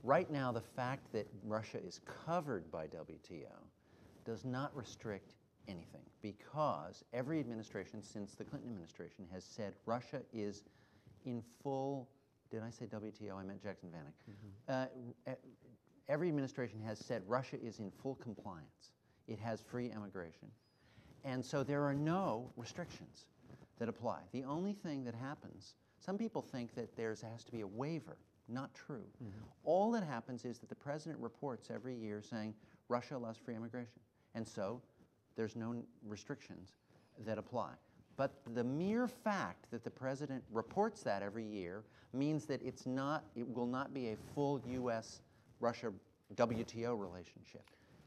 Right now, the fact that Russia is covered by WTO does not restrict anything, because every administration since the Clinton administration has said Russia is in full, did I say WTO? I meant Jackson-Vanik. Every administration has said Russia is in full compliance. It has free immigration. And so there are no restrictions that apply. The only thing that happens, some people think that there has to be a waiver. Not true. All that happens is that the president reports every year saying Russia allows free immigration. And so there's no restrictions that apply. But the mere fact that the president reports that every year means that it will not be a full U.S.-Russia WTO relationship.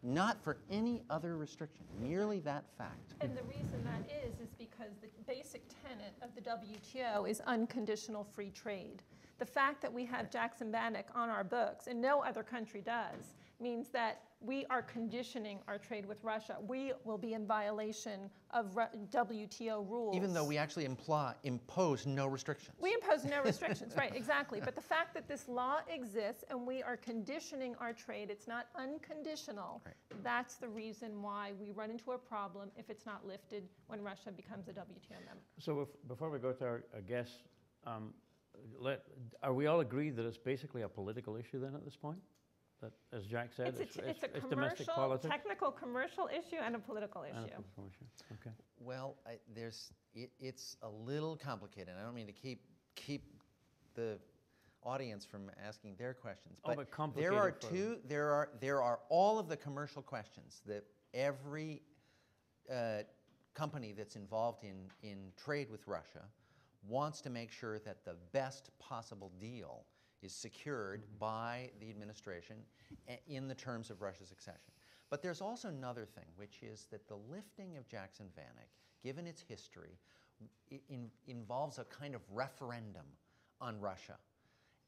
Not for any other restriction, merely that fact. And the reason that is because the basic tenet of the WTO is unconditional free trade. The fact that we have Jackson-Vanik on our books, and no other country does, means that we are conditioning our trade with Russia. We will be in violation of WTO rules. Even though we actually impose no restrictions. We impose no restrictions, right, exactly. But the fact that this law exists and we are conditioning our trade, it's not unconditional, right. That's the reason why we run into a problem if it's not lifted when Russia becomes a WTO member. So before we go to our guests, are we all agreed that it's basically a political issue then at this point? That, as Jack said, it's a domestic commercial, politics? Technical commercial issue and a political issue. Okay. Well, it's a little complicated. I don't mean to keep the audience from asking their questions, but there are all of the commercial questions that every company that's involved in trade with Russia wants to make sure that the best possible deal is secured by the administration in the terms of Russia's accession. But there's also another thing, which is that the lifting of Jackson-Vanik, given its history, involves a kind of referendum on Russia.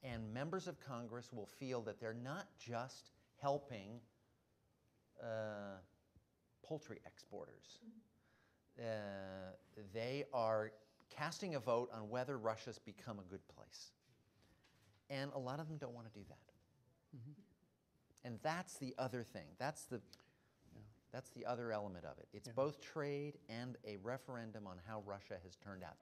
And members of Congress will feel that they're not just helping poultry exporters. They are casting a vote on whether Russia's become a good place. And a lot of them don't want to do that. And that's the other thing. That's the other element of it. It's both trade and a referendum on how Russia has turned out.